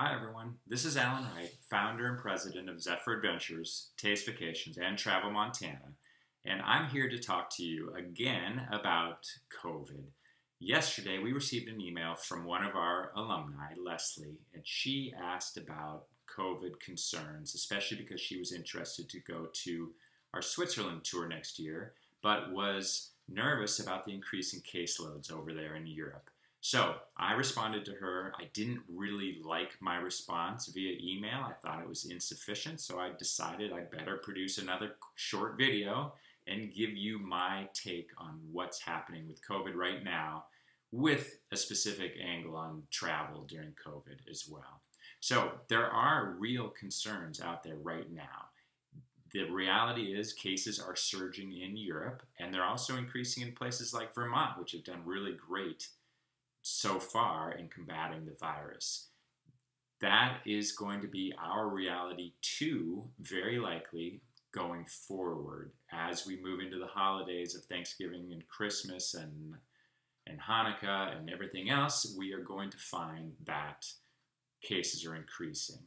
Hi everyone, this is Allan Wright, founder and president of Zephyr Adventures, Taste Vacations, and Travel Montana, and I'm here to talk to you again about COVID. Yesterday we received an email from one of our alumni, Leslie, and she asked about COVID concerns, especially because she was interested to go to our Switzerland tour next year, but was nervous about the increasing caseloads over there in Europe. So I responded to her. I didn't really like my response via email. I thought it was insufficient, so I decided I'd better produce another short video and give you my take on what's happening with COVID right now, with a specific angle on travel during COVID as well. So there are real concerns out there right now. The reality is cases are surging in Europe, and they're also increasing in places like Vermont, which have done really great so far in combating the virus. That is going to be our reality too, very likely going forward as we move into the holidays of Thanksgiving and Christmas and Hanukkah and everything else. We are going to find that cases are increasing.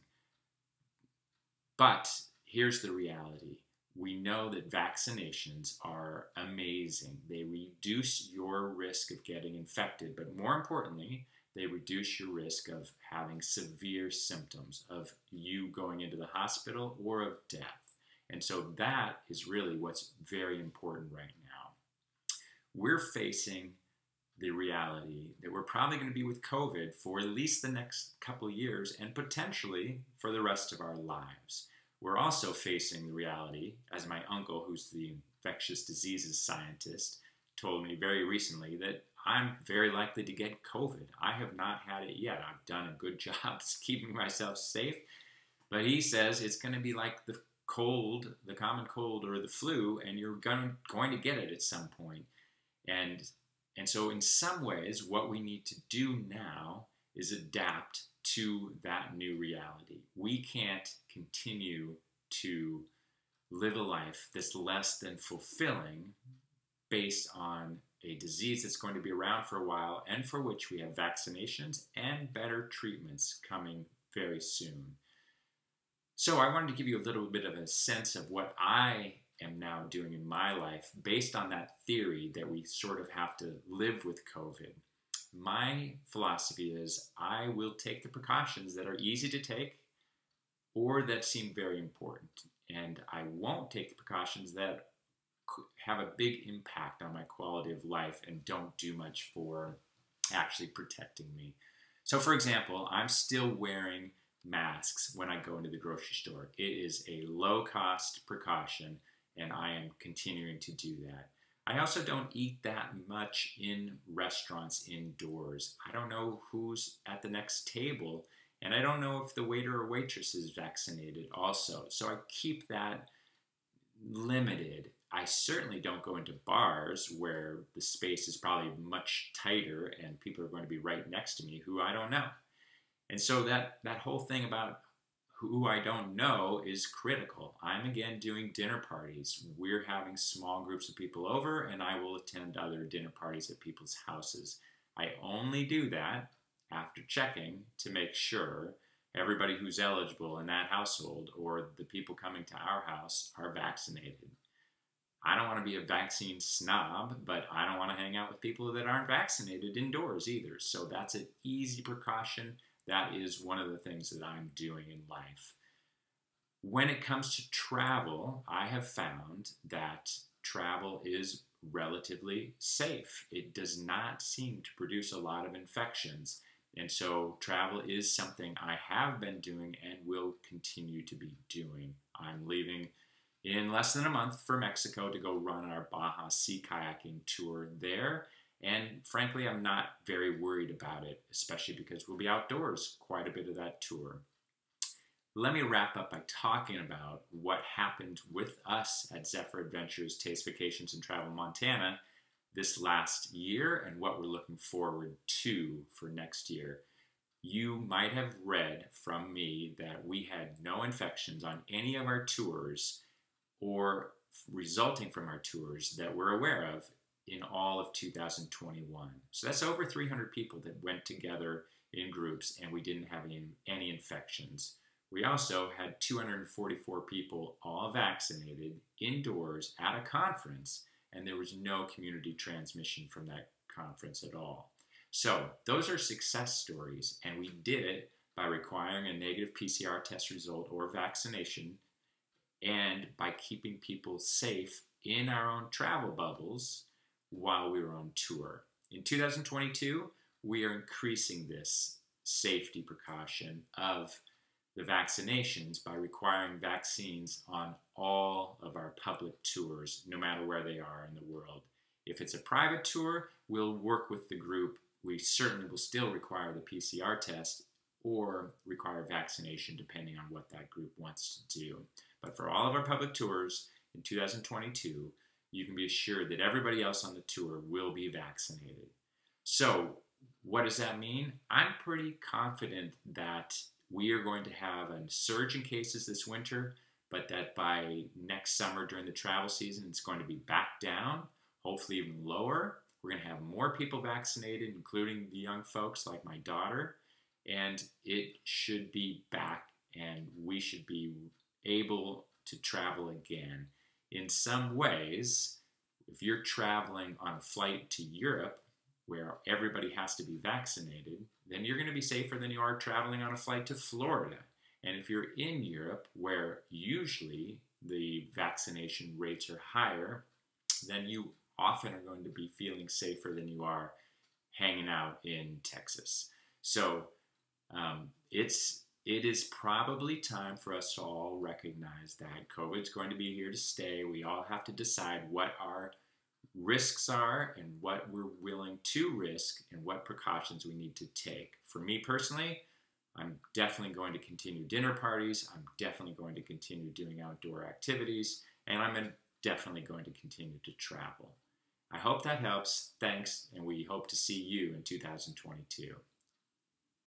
But here's the reality. We know that vaccinations are amazing. They reduce your risk of getting infected, but more importantly, they reduce your risk of having severe symptoms, of you going into the hospital or of death. And so that is really what's very important right now. We're facing the reality that we're probably going to be with COVID for at least the next couple of years and potentially for the rest of our lives. We're also facing the reality, as my uncle, who's the infectious diseases scientist, told me very recently, that I'm very likely to get COVID. I have not had it yet. I've done a good job keeping myself safe, but he says it's going to be like the cold, the common cold or the flu, and you're going to get it at some point. And so in some ways, what we need to do now is adapt to that new reality. We can't continue to live a life that's less than fulfilling based on a disease that's going to be around for a while and for which we have vaccinations and better treatments coming very soon. So I wanted to give you a little bit of a sense of what I am now doing in my life based on that theory that we sort of have to live with COVID. My philosophy is I will take the precautions that are easy to take or that seem very important. And I won't take the precautions that have a big impact on my quality of life and don't do much for actually protecting me. So for example, I'm still wearing masks when I go into the grocery store. It is a low-cost precaution, and I am continuing to do that. I also don't eat that much in restaurants indoors. I don't know who's at the next table, and I don't know if the waiter or waitress is vaccinated also. So I keep that limited. I certainly don't go into bars where the space is probably much tighter and people are going to be right next to me who I don't know. And so that whole thing about who I don't know is critical. I'm again doing dinner parties. We're having small groups of people over, and I will attend other dinner parties at people's houses. I only do that after checking to make sure everybody who's eligible in that household or the people coming to our house are vaccinated. I don't want to be a vaccine snob, but I don't want to hang out with people that aren't vaccinated indoors either. So that's an easy precaution. That is one of the things that I'm doing in life. When it comes to travel, I have found that travel is relatively safe. It does not seem to produce a lot of infections. And so travel is something I have been doing and will continue to be doing. I'm leaving in less than a month for Mexico to go run our Baja sea kayaking tour there. And frankly, I'm not very worried about it, especially because we'll be outdoors quite a bit of that tour. Let me wrap up by talking about what happened with us at Zephyr Adventures, Taste Vacations, and Travel Montana this last year and what we're looking forward to for next year. You might have read from me that we had no infections on any of our tours or resulting from our tours that we're aware of in all of 2021. So that's over 300 people that went together in groups, and we didn't have any infections. We also had 244 people all vaccinated indoors at a conference, and there was no community transmission from that conference at all. So those are success stories, and we did it by requiring a negative PCR test result or vaccination, and by keeping people safe in our own travel bubbles while we were on tour. In 2022, we are increasing this safety precaution of the vaccinations by requiring vaccines on all of our public tours, no matter where they are in the world. If it's a private tour, we'll work with the group. We certainly will still require the PCR test or require vaccination depending on what that group wants to do. But for all of our public tours in 2022, you can be assured that everybody else on the tour will be vaccinated. So what does that mean? I'm pretty confident that we are going to have a surge in cases this winter, but that by next summer during the travel season, it's going to be back down, hopefully even lower. We're going to have more people vaccinated, including the young folks like my daughter, and it should be back, and we should be able to travel again. In some ways, if you're traveling on a flight to Europe, where everybody has to be vaccinated, then you're going to be safer than you are traveling on a flight to Florida. And if you're in Europe, where usually the vaccination rates are higher, then you often are going to be feeling safer than you are hanging out in Texas. So it is probably time for us to all recognize that COVID's going to be here to stay. We all have to decide what our risks are and what we're willing to risk and what precautions we need to take. For me personally, I'm definitely going to continue dinner parties. I'm definitely going to continue doing outdoor activities, and I'm definitely going to continue to travel. I hope that helps. Thanks, and we hope to see you in 2022.